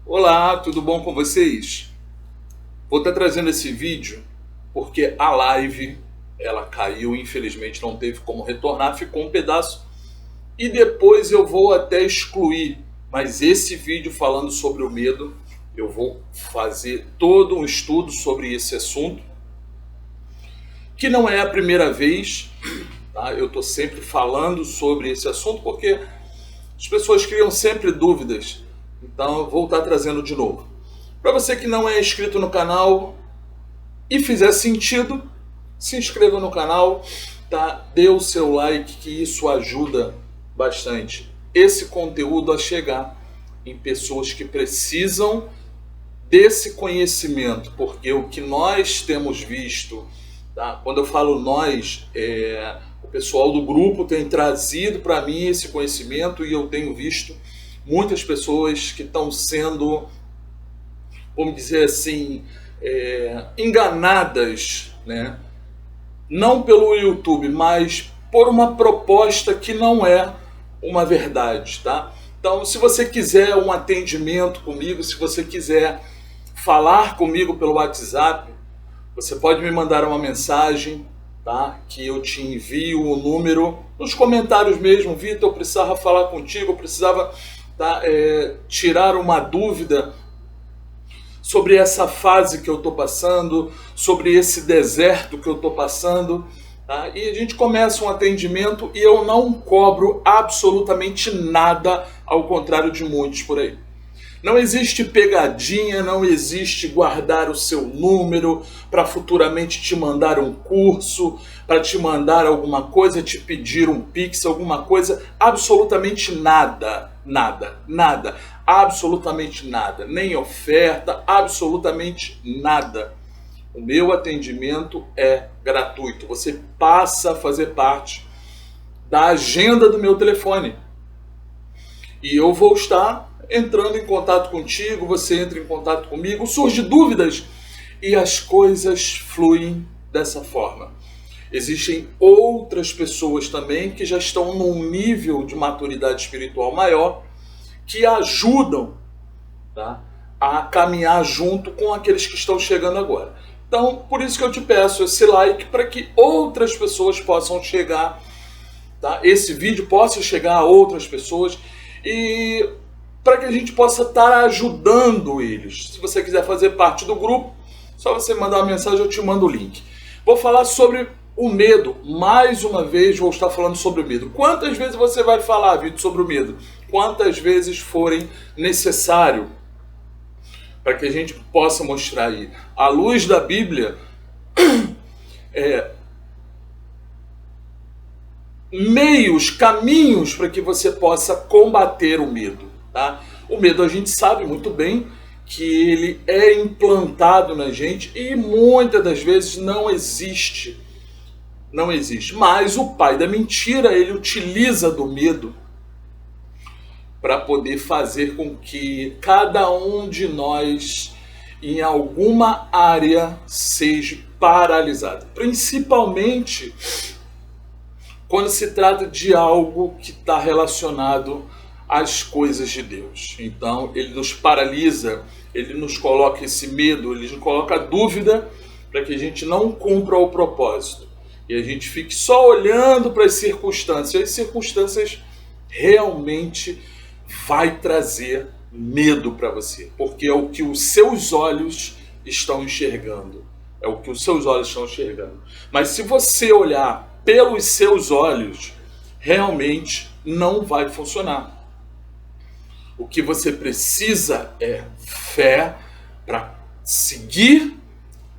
Olá, tudo bom com vocês? Vou estar trazendo esse vídeo porque a live ela caiu, infelizmente não teve como retornar, ficou um pedaço e depois eu vou até excluir. Mas esse vídeo falando sobre o medo, eu vou fazer todo um estudo sobre esse assunto, que não é a primeira vez, tá? Eu estou sempre falando sobre esse assunto porque as pessoas criam sempre dúvidas, então eu vou estar trazendo de novo. Para você que não é inscrito no canal e fizer sentido, se inscreva no canal, tá? Dê o seu like, que isso ajuda bastante esse conteúdo a chegar em pessoas que precisam desse conhecimento, porque o que nós temos visto, tá? Quando eu falo nós, o pessoal do grupo tem trazido para mim esse conhecimento e eu tenho visto muitas pessoas que estão sendo, vamos dizer assim, enganadas, né? Não pelo YouTube, mas por uma proposta que não é uma verdade, tá? Então, se você quiser um atendimento comigo, se você quiser falar comigo pelo WhatsApp, você pode me mandar uma mensagem, tá? Que eu te envio o número nos comentários mesmo. Vitor, eu precisava falar contigo, eu precisava, tá, tirar uma dúvida sobre essa fase que eu estou passando, sobre esse deserto que eu estou passando, tá? E a gente começa um atendimento e eu não cobro absolutamente nada, ao contrário de muitos por aí. Não existe pegadinha, não existe guardar o seu número para futuramente te mandar um curso, para te mandar alguma coisa, te pedir um Pix, alguma coisa, absolutamente nada, nada, nada, absolutamente nada, nem oferta, absolutamente nada. O meu atendimento é gratuito, você passa a fazer parte da agenda do meu telefone e eu vou estar entrando em contato contigo, você entra em contato comigo, surge dúvidas e as coisas fluem dessa forma. Existem outras pessoas também que já estão num nível de maturidade espiritual maior, que ajudam, tá, a caminhar junto com aqueles que estão chegando agora. Então, por isso que eu te peço esse like, para que outras pessoas possam chegar, tá? Esse vídeo possa chegar a outras pessoas e para que a gente possa estar ajudando eles. Se você quiser fazer parte do grupo, só você mandar uma mensagem, eu te mando o link. Vou falar sobre o medo. Mais uma vez vou estar falando sobre o medo. Quantas vezes você vai falar, Vitor, sobre o medo? Quantas vezes forem necessário, para que a gente possa mostrar aí, à luz da Bíblia, meios, caminhos para que você possa combater o medo, tá? O medo a gente sabe muito bem que ele é implantado na gente e muitas das vezes não existe. Não existe. Mas o pai da mentira, ele utiliza do medo para poder fazer com que cada um de nós, em alguma área, seja paralisado. Principalmente quando se trata de algo que está relacionado às coisas de Deus. Então, ele nos paralisa, ele nos coloca esse medo, ele nos coloca a dúvida para que a gente não cumpra o propósito. E a gente fique só olhando para as circunstâncias. As circunstâncias realmente vai trazer medo para você, porque é o que os seus olhos estão enxergando. É o que os seus olhos estão enxergando. Mas se você olhar pelos seus olhos, realmente não vai funcionar. O que você precisa é fé para seguir,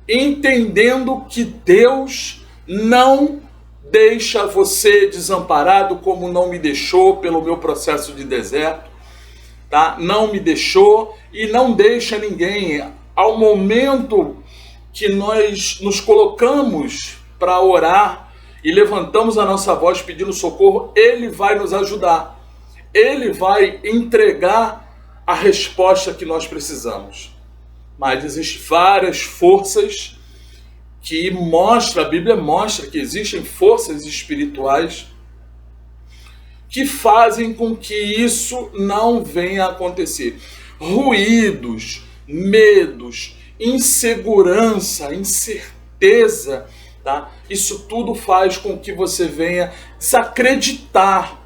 entendendo que Deus não deixa você desamparado, como não me deixou pelo meu processo de deserto, tá? Não me deixou e não deixa ninguém. Ao momento que nós nos colocamos para orar e levantamos a nossa voz pedindo socorro, Ele vai nos ajudar. Ele vai entregar a resposta que nós precisamos. Mas existem várias forças que a Bíblia mostra que existem forças espirituais que fazem com que isso não venha a acontecer. ruídos, medos, insegurança, incerteza, tá? Isso tudo faz com que você venha desacreditar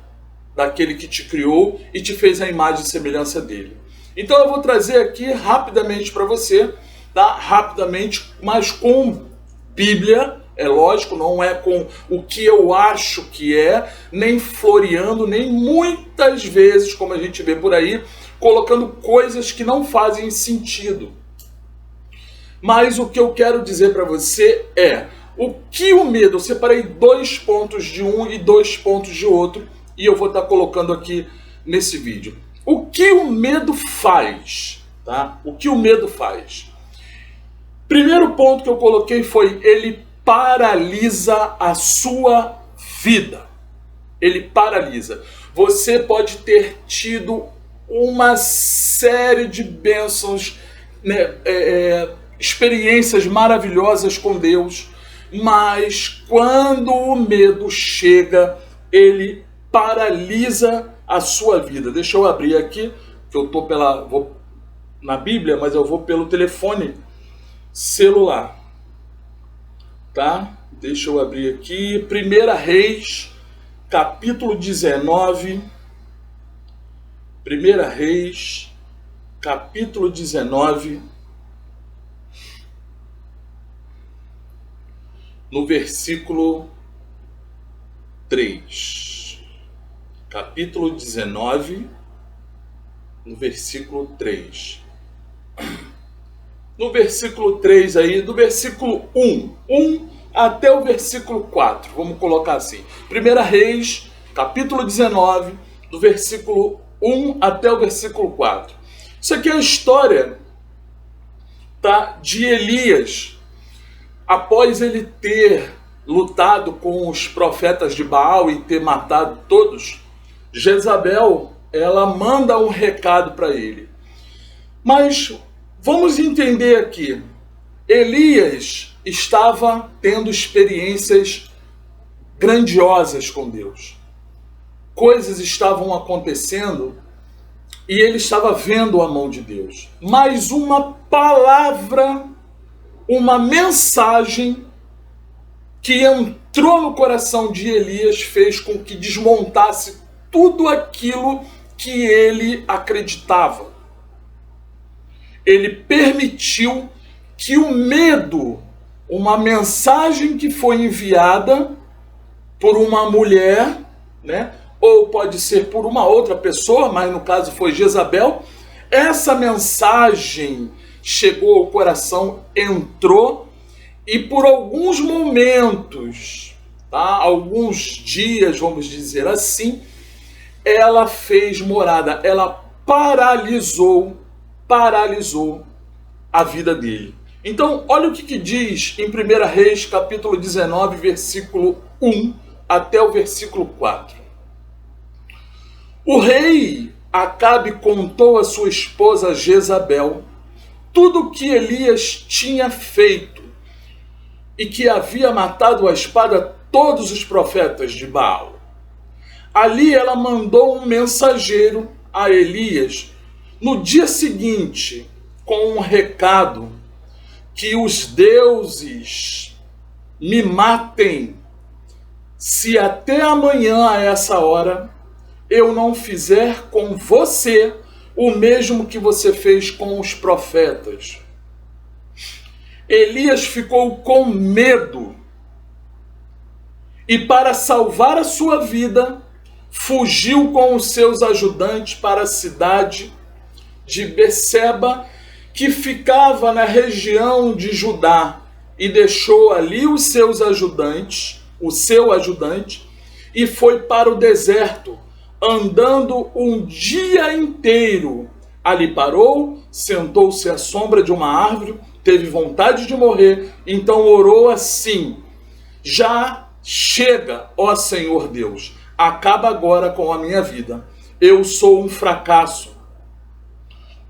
daquele que te criou e te fez a imagem e semelhança dele. Então eu vou trazer aqui rapidamente para você, tá? Rapidamente, mas com Bíblia, é lógico, não é com o que eu acho que é, nem floreando, nem muitas vezes, como a gente vê por aí, colocando coisas que não fazem sentido. Mas o que eu quero dizer para você é o que o medo, eu separei 2 pontos de um e 2 pontos de outro, e eu vou estar colocando aqui nesse vídeo. O que o medo faz? Tá? O que o medo faz? Primeiro ponto que eu coloquei foi: ele paralisa a sua vida. Ele paralisa. Você pode ter tido uma série de bênçãos, né, experiências maravilhosas com Deus, mas quando o medo chega, ele paralisa a sua vida. Deixa eu abrir aqui, que eu tô vou na Bíblia, mas eu vou pelo telefone celular, tá? Deixa eu abrir aqui, 1 Reis, capítulo 19. 1 Reis, capítulo 19, no versículo 3. Capítulo 19, no versículo 3. No versículo 3 aí, do versículo 1 até o versículo 4, vamos colocar assim. 1 Reis, capítulo 19, do versículo 1 até o versículo 4. Isso aqui é a história, tá, de Elias, após ele ter lutado com os profetas de Baal e ter matado todos. Jezabel, ela manda um recado para ele. Mas vamos entender aqui. Elias estava tendo experiências grandiosas com Deus. Coisas estavam acontecendo e ele estava vendo a mão de Deus. Mas uma palavra, uma mensagem que entrou no coração de Elias fez com que desmontasse tudo aquilo que ele acreditava. Ele permitiu que o medo, uma mensagem que foi enviada por uma mulher, né? Ou pode ser por uma outra pessoa, mas no caso foi Jezabel, essa mensagem chegou ao coração, entrou, e por alguns momentos, tá? Alguns dias, vamos dizer assim, ela fez morada, ela paralisou a vida dele. Então, olha o que diz em 1 Reis, capítulo 19, versículo 1 até o versículo 4. O rei Acabe contou a sua esposa Jezabel tudo o que Elias tinha feito e que havia matado à espada todos os profetas de Baal. Ali ela mandou um mensageiro a Elias no dia seguinte com um recado: que os deuses me matem se até amanhã a essa hora eu não fizer com você o mesmo que você fez com os profetas. Elias ficou com medo e, para salvar a sua vida, fugiu com os seus ajudantes para a cidade de Beceba, que ficava na região de Judá, e deixou ali os seus ajudantes, o seu ajudante, e foi para o deserto, andando um dia inteiro. Ali parou, sentou-se à sombra de uma árvore, teve vontade de morrer, então orou assim: já chega, ó Senhor Deus, acaba agora com a minha vida. Eu sou um fracasso,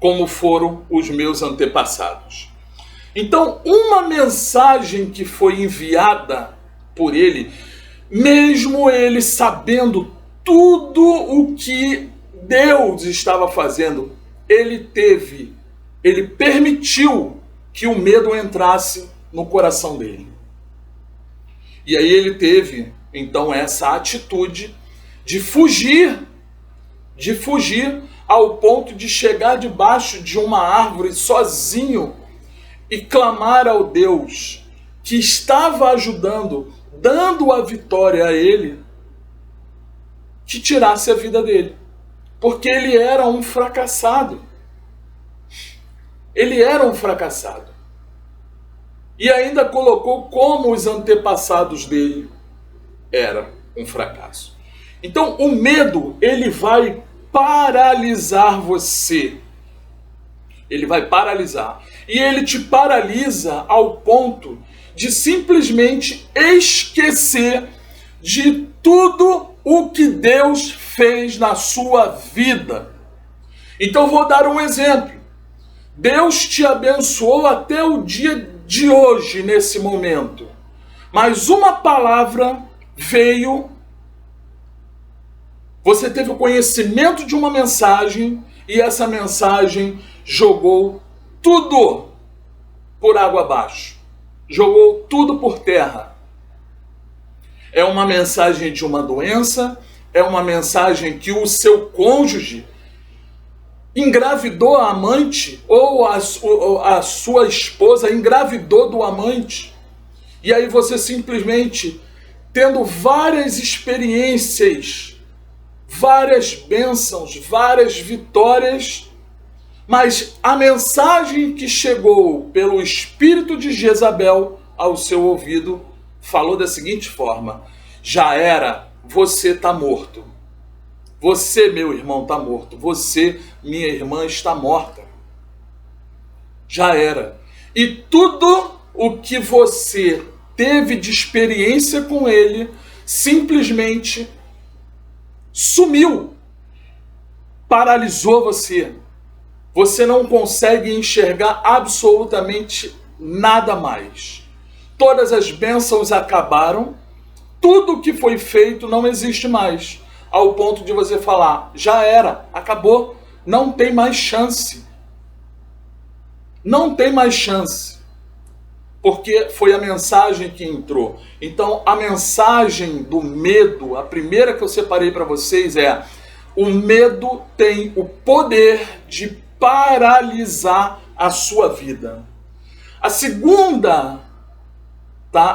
como foram os meus antepassados. Então, uma mensagem que foi enviada por ele, mesmo ele sabendo tudo o que Deus estava fazendo, ele permitiu que o medo entrasse no coração dele. E aí ele teve, então, essa atitude de fugir ao ponto de chegar debaixo de uma árvore sozinho e clamar ao Deus que estava ajudando, dando a vitória a ele, que tirasse a vida dele. Porque ele era um fracassado. Ele era um fracassado. E ainda colocou como os antepassados dele era um fracasso. Então o medo, ele vai paralisar você. Ele vai paralisar. E ele te paralisa ao ponto de simplesmente esquecer de tudo o que Deus fez na sua vida. Então vou dar um exemplo. Deus te abençoou até o dia de hoje, nesse momento. Mas uma palavra veio, você teve o conhecimento de uma mensagem e essa mensagem jogou tudo por água abaixo. Jogou tudo por terra. É uma mensagem de uma doença, é uma mensagem que o seu cônjuge engravidou a amante, ou a sua esposa engravidou do amante. E aí você simplesmente, tendo várias experiências, várias bênçãos, várias vitórias, mas a mensagem que chegou pelo espírito de Jezabel ao seu ouvido falou da seguinte forma: já era, você está morto. Você, meu irmão, está morto. Você, minha irmã, está morta. Já era. E tudo o que você teve de experiência com ele simplesmente sumiu. Paralisou você. Você não consegue enxergar absolutamente nada mais. Todas as bênçãos acabaram. Tudo que foi feito não existe mais. Ao ponto de você falar, já era, acabou, não tem mais chance. Não tem mais chance. Porque foi a mensagem que entrou. Então, a mensagem do medo, a primeira que eu separei para vocês é: o medo tem o poder de paralisar a sua vida. A segunda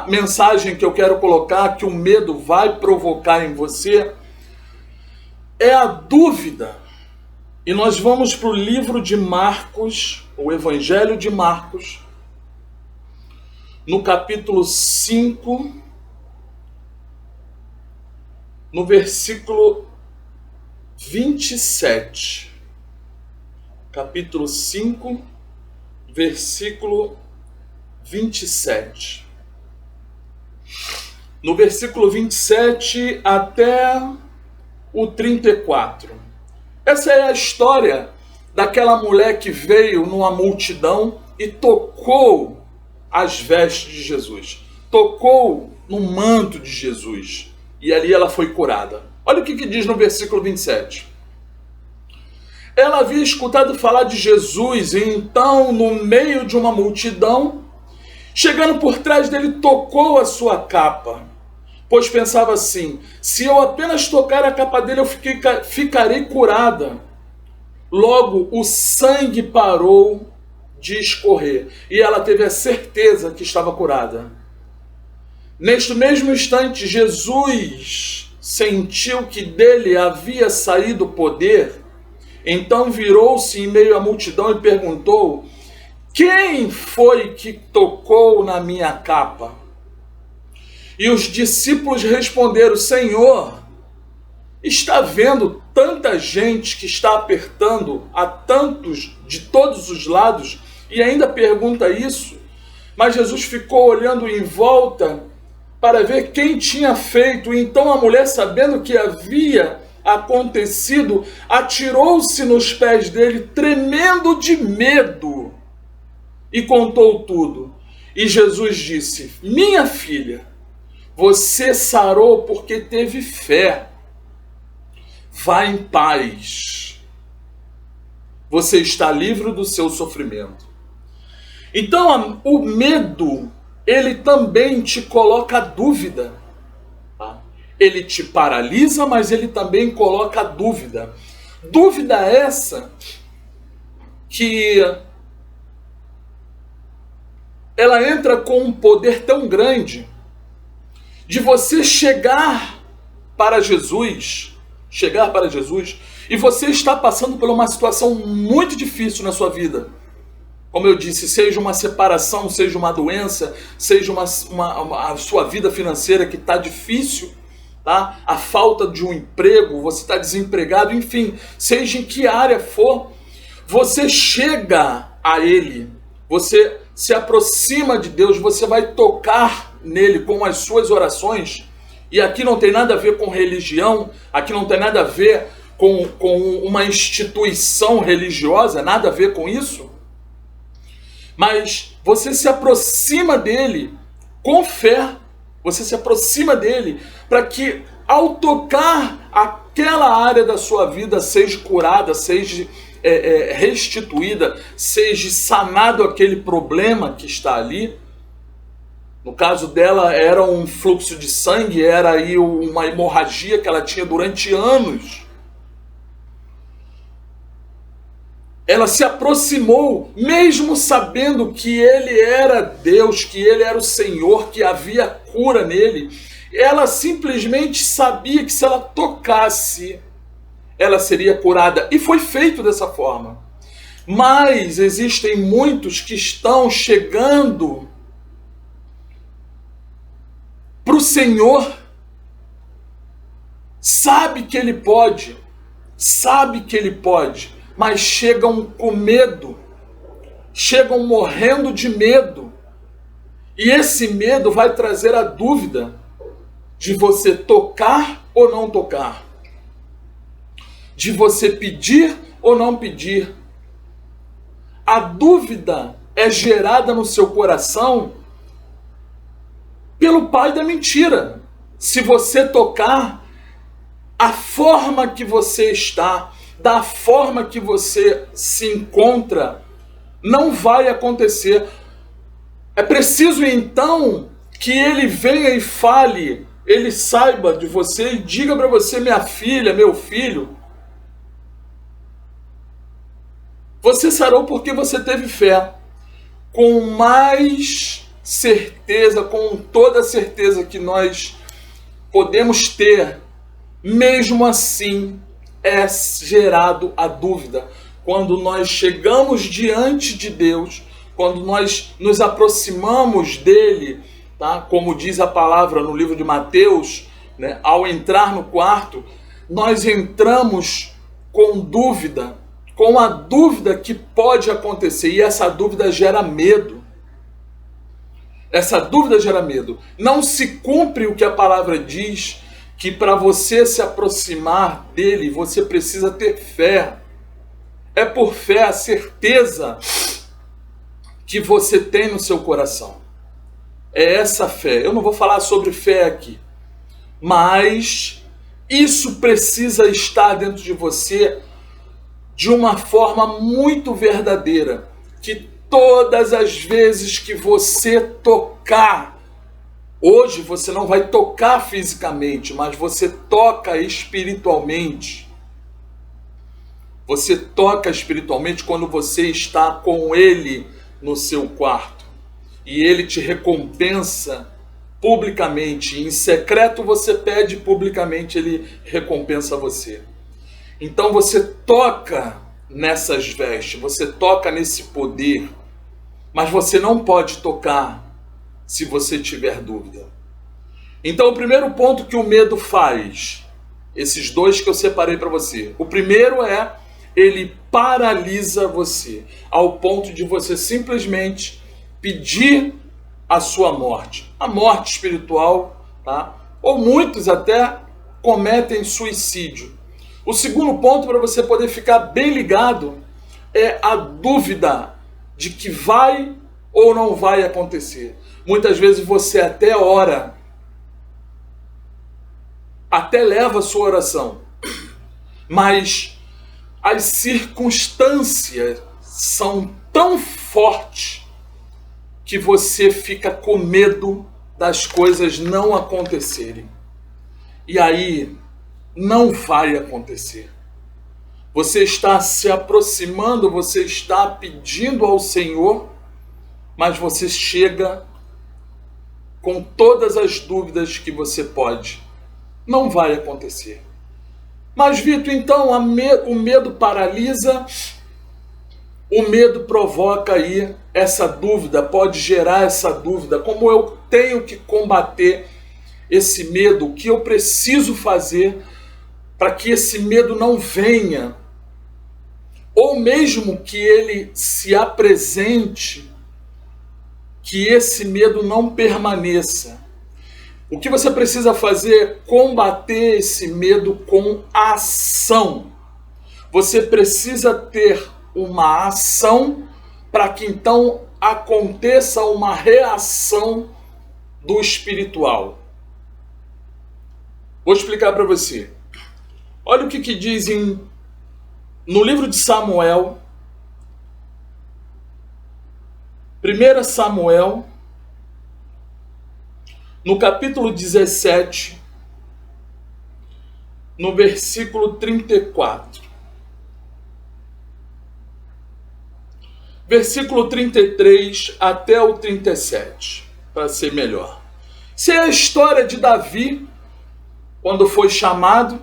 mensagem que eu quero colocar, que o medo vai provocar em você, é a dúvida. E nós vamos para o livro de Marcos, o Evangelho de Marcos, no capítulo 5, no versículo 27. Capítulo 5, versículo 27. No versículo 27 até o 34. Essa é a história daquela mulher que veio numa multidão e tocou as vestes de Jesus. Tocou no manto de Jesus. E ali ela foi curada. Olha o que diz no versículo 27. Ela havia escutado falar de Jesus e então, no meio de uma multidão, chegando por trás dele, tocou a sua capa. Pois pensava assim: se eu apenas tocar a capa dele, eu ficarei curada. Logo, o sangue parou de escorrer e ela teve a certeza que estava curada. Neste mesmo instante, Jesus sentiu que dele havia saído o poder. Então virou-se em meio à multidão e perguntou: quem foi que tocou na minha capa? E os discípulos responderam: Senhor, está vendo tanta gente que está apertando a tantos de todos os lados e ainda pergunta isso? Mas Jesus ficou olhando em volta para ver quem tinha feito. Então a mulher, sabendo o que havia acontecido, atirou-se nos pés dele, tremendo de medo, e contou tudo. E Jesus disse: minha filha, você sarou porque teve fé. Vá em paz. você está livre do seu sofrimento. Então, o medo, ele também te coloca dúvida. Tá? Ele te paralisa, mas ele também coloca dúvida. Dúvida essa que ela entra com um poder tão grande de você chegar para Jesus, e você está passando por uma situação muito difícil na sua vida. Como eu disse, seja uma separação, seja uma doença, seja a sua vida financeira que está difícil, tá? A falta de um emprego, você está desempregado, enfim, seja em que área for, você chega a Ele, você se aproxima de Deus, você vai tocar nele com as suas orações. E aqui não tem nada a ver com religião, aqui não tem nada a ver com uma instituição religiosa, nada a ver com isso. Mas você se aproxima dele com fé, você se aproxima dele para que ao tocar aquela área da sua vida seja curada, seja restituída, seja sanado aquele problema que está ali. No caso dela era um fluxo de sangue, era aí uma hemorragia que ela tinha durante anos. Ela se aproximou, mesmo sabendo que ele era Deus, que ele era o Senhor, que havia cura nele. Ela simplesmente sabia que se ela tocasse, ela seria curada. E foi feito dessa forma. Mas existem muitos que estão chegando para o Senhor, sabe que Ele pode, mas chegam com medo, chegam morrendo de medo. E esse medo vai trazer a dúvida de você tocar ou não tocar, de você pedir ou não pedir. A dúvida é gerada no seu coração pelo pai da mentira. Se você tocar, a forma que você está, da forma que você se encontra, não vai acontecer. É preciso então que ele venha e fale, ele saiba de você e diga para você: minha filha, meu filho, você sarou porque você teve fé. Com mais certeza, com toda a certeza que nós podemos ter, mesmo assim é gerado a dúvida. Quando nós chegamos diante de Deus, quando nós nos aproximamos dele, tá? Como diz a palavra no livro de Mateus, né? Ao entrar no quarto, nós entramos com dúvida, com a dúvida que pode acontecer, e essa dúvida gera medo. Essa dúvida gera medo. Não se cumpre o que a palavra diz, que para você se aproximar dele, você precisa ter fé. É por fé, a certeza que você tem no seu coração. É essa fé. Eu não vou falar sobre fé aqui, mas isso precisa estar dentro de você de uma forma muito verdadeira, que todas as vezes que você tocar, hoje você não vai tocar fisicamente, mas você toca espiritualmente. Você toca espiritualmente quando você está com ele no seu quarto. E ele te recompensa publicamente. Em secreto você pede, publicamente ele recompensa você. Então você toca nessas vestes, você toca nesse poder, mas você não pode tocar se você tiver dúvida. Então o primeiro ponto que o medo faz, esses dois que eu separei para você, o primeiro é, ele paralisa você, ao ponto de você simplesmente pedir a sua morte, a morte espiritual, tá? Ou muitos até cometem suicídio. O segundo ponto, para você poder ficar bem ligado, é a dúvida de que vai ou não vai acontecer. Muitas vezes você até ora, até leva a sua oração, mas as circunstâncias são tão fortes que você fica com medo das coisas não acontecerem. E aí não vai acontecer. Você está se aproximando, você está pedindo ao Senhor, mas você chega com todas as dúvidas que você pode. Não vai acontecer. Mas, Vitor, então o medo paralisa, o medo provoca aí essa dúvida, pode gerar essa dúvida. Como eu tenho que combater esse medo? O que eu preciso fazer para que esse medo não venha? Ou mesmo que ele se apresente, que esse medo não permaneça. O que você precisa fazer é combater esse medo com ação. Você precisa ter uma ação para que então aconteça uma reação do espiritual. Vou explicar para você. Olha o que diz no livro de Samuel, 1 Samuel, no capítulo 17, no versículo 34. Versículo 33 até o 37, para ser melhor. Isso é a história de Davi, quando foi chamado,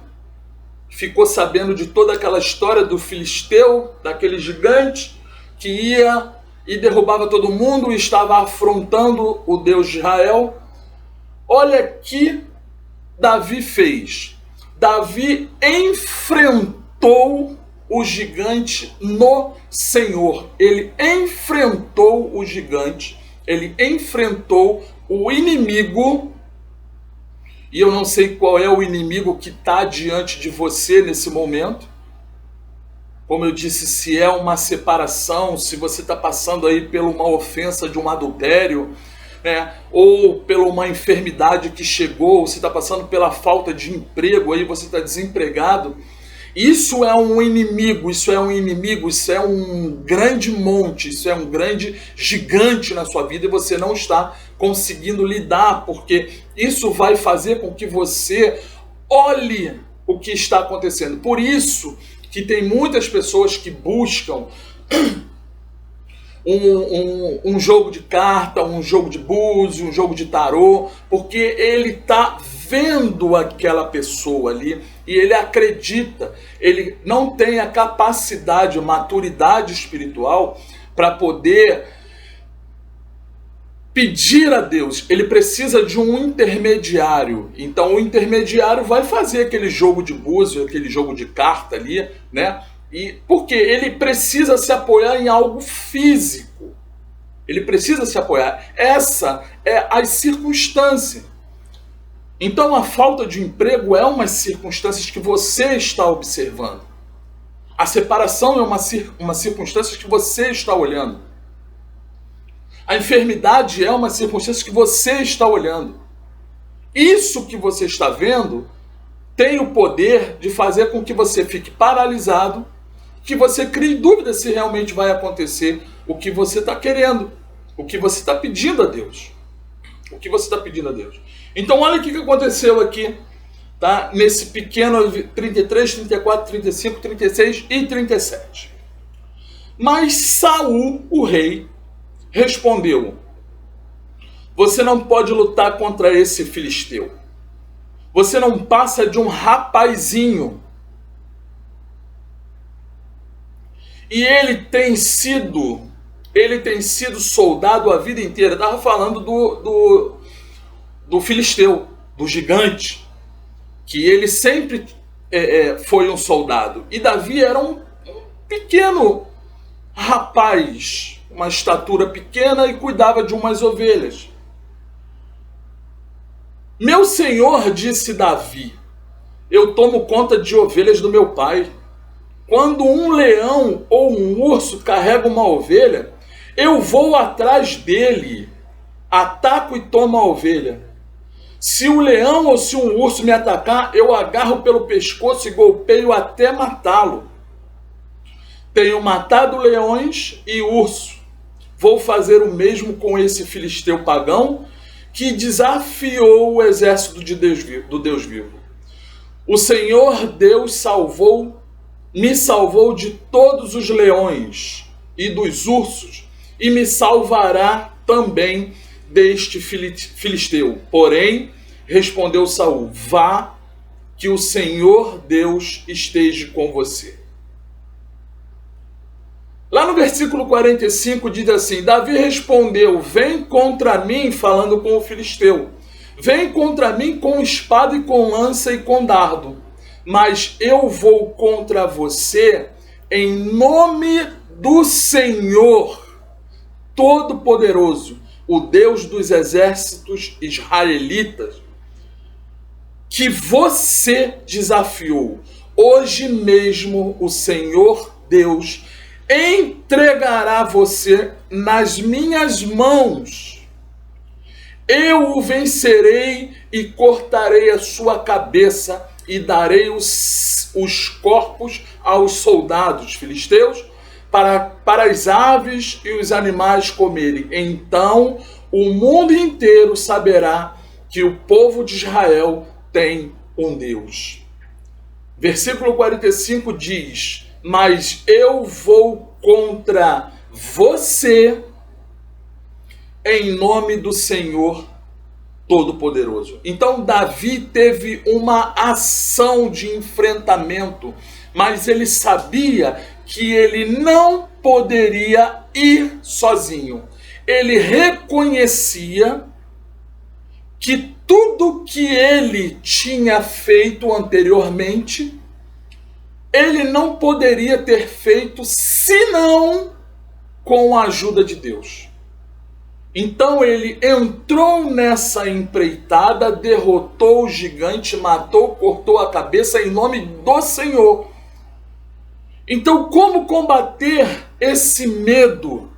ficou sabendo de toda aquela história do filisteu, daquele gigante que ia e derrubava todo mundo e estava afrontando o Deus de Israel. Olha que Davi fez. Davi enfrentou o gigante no Senhor. Ele enfrentou o gigante, ele enfrentou o inimigo. E eu não sei qual é o inimigo que está diante de você nesse momento. Como eu disse, se é uma separação, se você está passando aí por uma ofensa de um adultério, né, ou por uma enfermidade que chegou, você está passando pela falta de emprego, aí você está desempregado. Isso é um inimigo, isso é um grande monte, isso é um grande gigante na sua vida e você não está conseguindo lidar, porque isso vai fazer com que você olhe o que está acontecendo. Por isso que tem muitas pessoas que buscam um jogo de carta, um jogo de búzios, um jogo de tarô, porque ele está vendo aquela pessoa ali e ele acredita, ele não tem a capacidade, a maturidade espiritual para poder pedir a Deus. Ele precisa de um intermediário. Então o intermediário vai fazer aquele jogo de búzio, aquele jogo de carta ali, né? E porque ele precisa se apoiar em algo físico. Ele precisa se apoiar. Essa é a circunstância. Então a falta de emprego é uma circunstância que você está observando. A separação é uma circunstância que você está olhando. A enfermidade é uma circunstância que você está olhando. Isso que você está vendo tem o poder de fazer com que você fique paralisado, que você crie dúvida se realmente vai acontecer o que você está querendo, o que você está pedindo a Deus. O que você está pedindo a Deus. Então olha o que aconteceu aqui, tá? Nesse pequeno 33, 34, 35, 36 e 37. Mas Saul, o rei, respondeu: você não pode lutar contra esse filisteu. Você não passa de um rapazinho. E ele tem sido soldado a vida inteira. Estava falando do filisteu, do gigante, que ele sempre foi um soldado. E Davi era um pequeno rapaz, uma estatura pequena e cuidava de umas ovelhas. Meu senhor, disse Davi, eu tomo conta de ovelhas do meu pai. Quando um leão ou um urso carrega uma ovelha, eu vou atrás dele, ataco e tomo a ovelha. Se o leão ou se um urso me atacar, eu agarro pelo pescoço e golpeio até matá-lo. Tenho matado leões e urso. Vou fazer o mesmo com esse filisteu pagão que desafiou o exército do Deus vivo. O Senhor Deus me salvou de todos os leões e dos ursos, e me salvará também deste filisteu. Porém, respondeu Saul: vá, que o Senhor Deus esteja com você. Lá no versículo 45 diz assim: Davi respondeu: vem contra mim, falando com o filisteu. Vem contra mim com espada e com lança e com dardo. Mas eu vou contra você em nome do Senhor Todo-Poderoso, o Deus dos exércitos israelitas, que você desafiou. Hoje mesmo o Senhor Deus entregará você nas minhas mãos. Eu o vencerei e cortarei a sua cabeça e darei os corpos aos soldados filisteus para as aves e os animais comerem. Então o mundo inteiro saberá que o povo de Israel tem um Deus. Versículo 45 diz: mas eu vou contra você em nome do Senhor Todo-Poderoso. Então Davi teve uma ação de enfrentamento, mas ele sabia que ele não poderia ir sozinho. Ele reconhecia que tudo que ele tinha feito anteriormente, ele não poderia ter feito senão com a ajuda de Deus. Então ele entrou nessa empreitada, derrotou o gigante, matou, cortou a cabeça em nome do Senhor. Então, como combater esse medo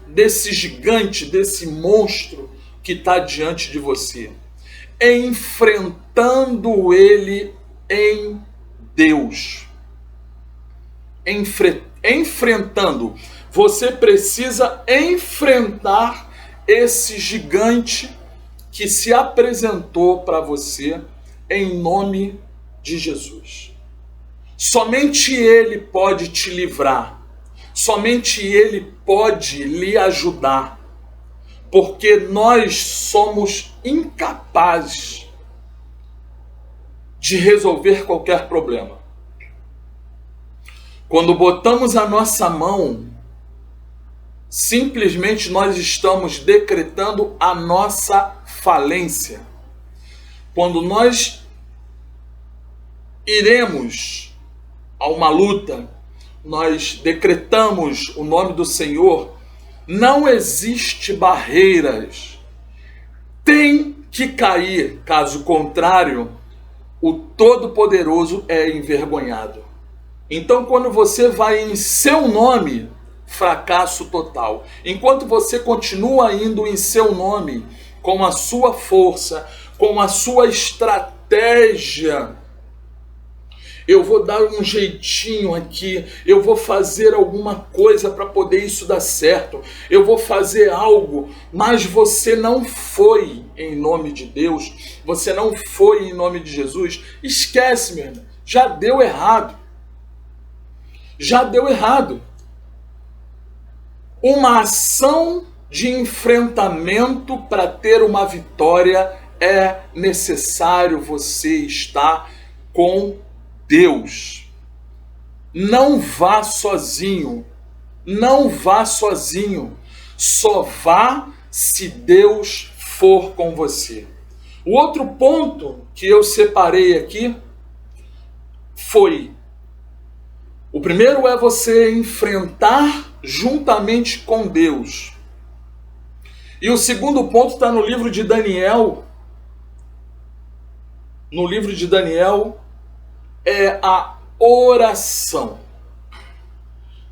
desse gigante, desse monstro que está diante de você? Enfrentando ele em Deus. Enfrentando. Você precisa enfrentar esse gigante que se apresentou para você em nome de Jesus. Somente Ele pode te livrar. Somente Ele pode lhe ajudar. Porque nós somos incapazes de resolver qualquer problema. Quando botamos a nossa mão, simplesmente nós estamos decretando a nossa falência. Quando nós iremos a uma luta, nós decretamos o nome do Senhor, não existe barreiras. Tem que cair, caso contrário, o Todo-Poderoso é envergonhado. Então, quando você vai em seu nome, fracasso total. Enquanto você continua indo em seu nome, com a sua força, com a sua estratégia, eu vou dar um jeitinho aqui, eu vou fazer alguma coisa para poder isso dar certo, eu vou fazer algo, mas você não foi em nome de Deus, você não foi em nome de Jesus, esquece, meu irmão, já deu errado. Já deu errado. Uma ação de enfrentamento para ter uma vitória é necessário você estar com Deus. Não vá sozinho. Não vá sozinho. Só vá se Deus for com você. O outro ponto que eu separei aqui foi: o primeiro é você enfrentar juntamente com Deus. E o segundo ponto está no livro de Daniel. No livro de Daniel é a oração.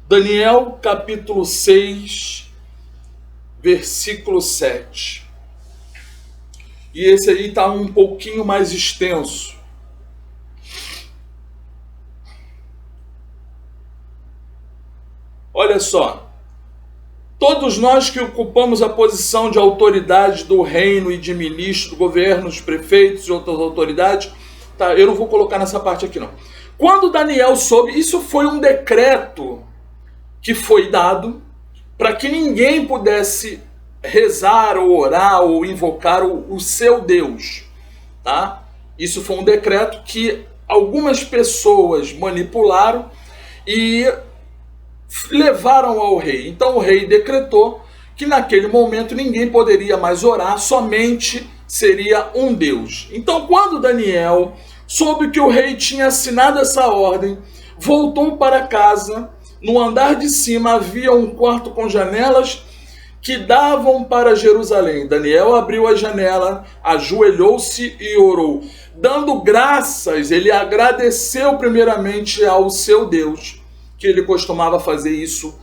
Daniel capítulo 6, versículo 7. E esse aí está um pouquinho mais extenso. Olha só, todos nós que ocupamos a posição de autoridade do reino e de ministro, governos, prefeitos e outras autoridades, tá? Eu não vou colocar nessa parte aqui não. Quando Daniel soube, isso foi um decreto que foi dado para que ninguém pudesse rezar ou orar ou invocar o seu Deus, tá? Isso foi um decreto que algumas pessoas manipularam e levaram ao rei. Então o rei decretou que naquele momento ninguém poderia mais orar, somente seria um Deus. Então quando Daniel soube que o rei tinha assinado essa ordem, voltou para casa. No andar de cima havia um quarto com janelas que davam para Jerusalém. Daniel abriu a janela, ajoelhou-se e orou. Dando graças, ele agradeceu primeiramente ao seu Deus, que ele costumava fazer isso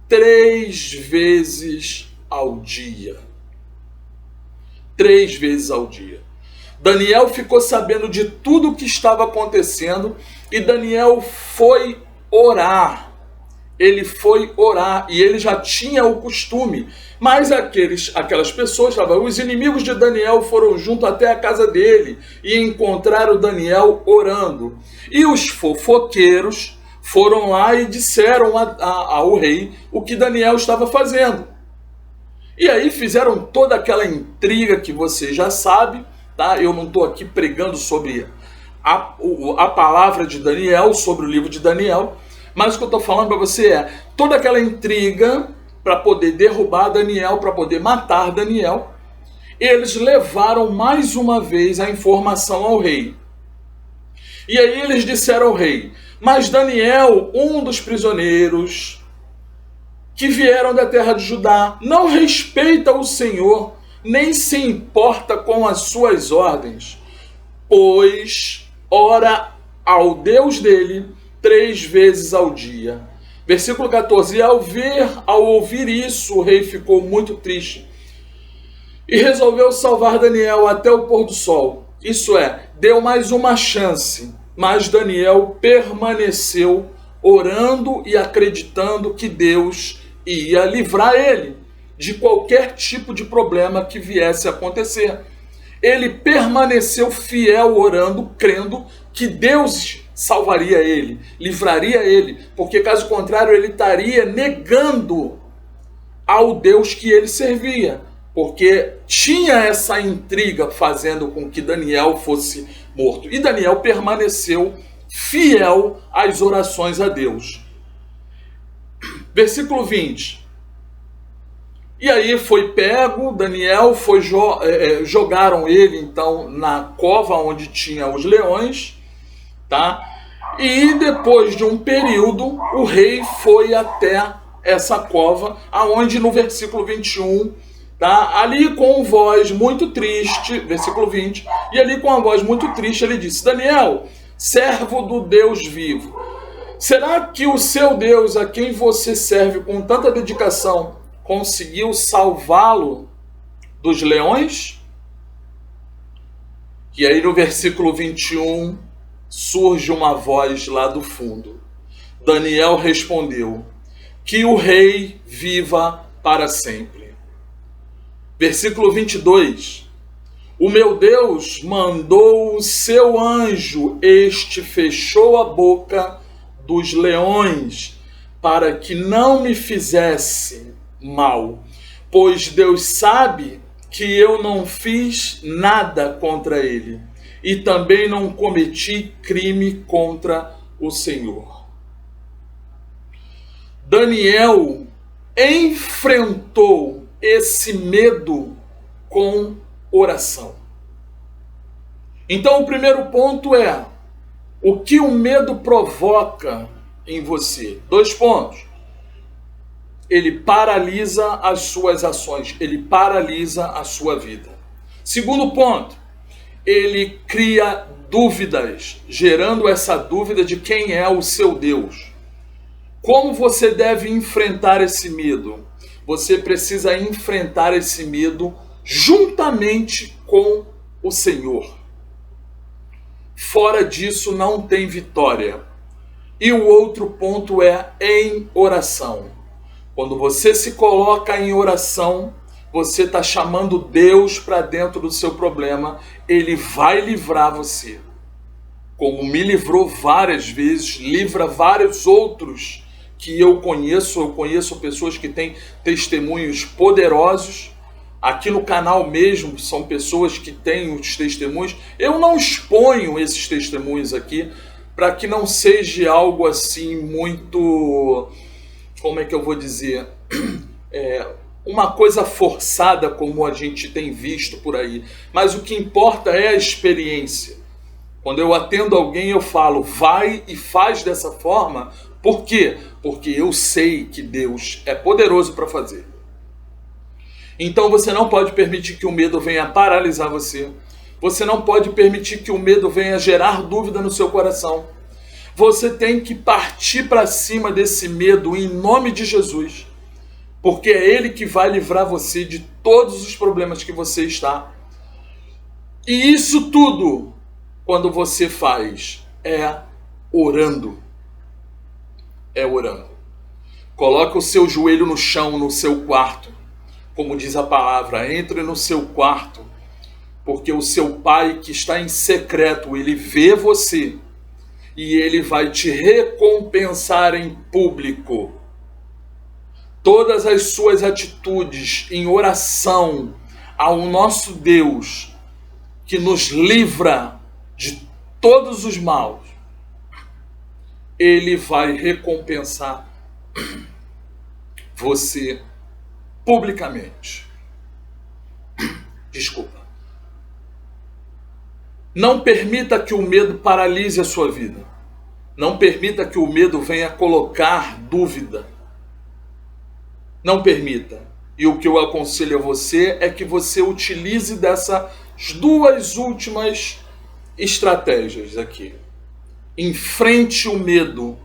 3 vezes ao dia. 3 vezes ao dia. Daniel ficou sabendo de tudo o que estava acontecendo e Daniel foi orar. Ele foi orar e ele já tinha o costume. Mas aquelas pessoas, os inimigos de Daniel foram junto até a casa dele e encontraram Daniel orando. E os fofoqueiros foram lá e disseram ao rei o que Daniel estava fazendo. E aí fizeram toda aquela intriga que você já sabe, tá? Eu não estou aqui pregando sobre a palavra de Daniel, sobre o livro de Daniel, mas o que eu estou falando para você é toda aquela intriga para poder derrubar Daniel, para poder matar Daniel. Eles levaram mais uma vez a informação ao rei. E aí eles disseram ao rei: mas Daniel, um dos prisioneiros que vieram da terra de Judá, não respeita o Senhor, nem se importa com as suas ordens, pois ora ao Deus dele 3 vezes ao dia. Versículo 14. E ao ouvir isso, o rei ficou muito triste e resolveu salvar Daniel até o pôr do sol. Isso é, deu mais uma chance. Mas Daniel permaneceu orando e acreditando que Deus ia livrar ele de qualquer tipo de problema que viesse a acontecer. Ele permaneceu fiel orando, crendo que Deus salvaria ele, livraria ele, porque caso contrário ele estaria negando ao Deus que ele servia, porque tinha essa intriga fazendo com que Daniel fosse morto. E Daniel permaneceu fiel às orações a Deus. Versículo 20. E aí foi pego, Daniel, jogaram ele então na cova onde tinha os leões, tá? E depois de um período, o rei foi até essa cova, aonde no versículo 21, tá? Ali com voz muito triste, versículo 20, e ali com a voz muito triste ele disse: Daniel, servo do Deus vivo, será que o seu Deus, a quem você serve com tanta dedicação, conseguiu salvá-lo dos leões? E aí no versículo 21 surge uma voz lá do fundo. Daniel respondeu: que o rei viva para sempre. Versículo 22. O meu Deus mandou o seu anjo, este fechou a boca dos leões, para que não me fizesse mal, pois Deus sabe que eu não fiz nada contra ele, e também não cometi crime contra o Senhor. Daniel enfrentou esse medo com oração. Então o primeiro ponto é: o que o medo provoca em você? 2 pontos. Ele paralisa as suas ações, ele paralisa a sua vida. Segundo ponto, ele cria dúvidas, gerando essa dúvida de quem é o seu Deus. Como você deve enfrentar esse medo? Você precisa enfrentar esse medo juntamente com o Senhor. Fora disso não tem vitória. E o outro ponto é em oração. Quando você se coloca em oração, você está chamando Deus para dentro do seu problema. Ele vai livrar você. Como me livrou várias vezes, livra vários outros que eu conheço pessoas que têm testemunhos poderosos. Aqui no canal mesmo são pessoas que têm os testemunhos. Eu não exponho esses testemunhos aqui para que não seja algo assim muito, como é que eu vou dizer, uma coisa forçada como a gente tem visto por aí. Mas o que importa é a experiência. Quando eu atendo alguém, eu falo, vai e faz dessa forma. Por quê? Porque eu sei que Deus é poderoso para fazer. Então você não pode permitir que o medo venha paralisar você. Você não pode permitir que o medo venha gerar dúvida no seu coração. Você tem que partir para cima desse medo em nome de Jesus. Porque é Ele que vai livrar você de todos os problemas que você está. E isso tudo, quando você faz, é orando. É orando. Coloque o seu joelho no chão, no seu quarto. Como diz a palavra, entre no seu quarto. Porque o seu Pai que está em secreto, Ele vê você. E Ele vai te recompensar em público. Todas as suas atitudes em oração ao nosso Deus, que nos livra de todos os maus, Ele vai recompensar você publicamente. Desculpa. Não permita que o medo paralise a sua vida. Não permita que o medo venha colocar dúvida. Não permita. E o que eu aconselho a você é que você utilize dessas duas últimas estratégias aqui. Enfrente o medo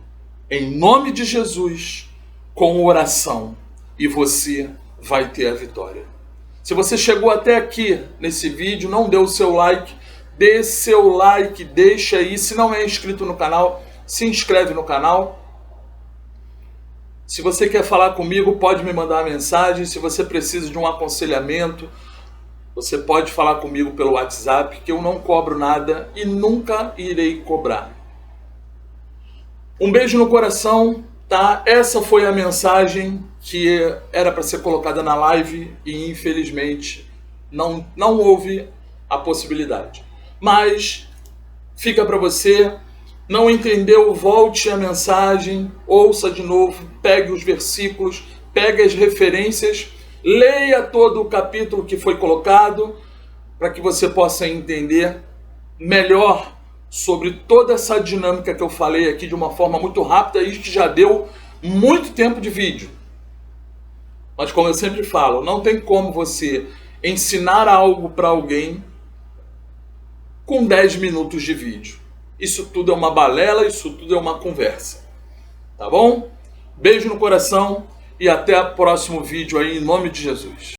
em nome de Jesus com oração e você vai ter a vitória. Se você chegou até aqui nesse vídeo, não deu o seu like, dê seu like, deixa aí. Se não é inscrito no canal, se inscreve no canal. Se você quer falar comigo, pode me mandar uma mensagem. Se você precisa de um aconselhamento, você pode falar comigo pelo WhatsApp, que eu não cobro nada e nunca irei cobrar. Um beijo no coração, tá? Essa foi a mensagem que era para ser colocada na live e infelizmente não houve a possibilidade. Mas fica para você. Não entendeu? Volte a mensagem, ouça de novo, pegue os versículos, pegue as referências, leia todo o capítulo que foi colocado, para que você possa entender melhor sobre toda essa dinâmica que eu falei aqui de uma forma muito rápida e que já deu muito tempo de vídeo. Mas como eu sempre falo, não tem como você ensinar algo para alguém com 10 minutos de vídeo. Isso tudo é uma balela, isso tudo é uma conversa. Tá bom? Beijo no coração e até o próximo vídeo aí, em nome de Jesus.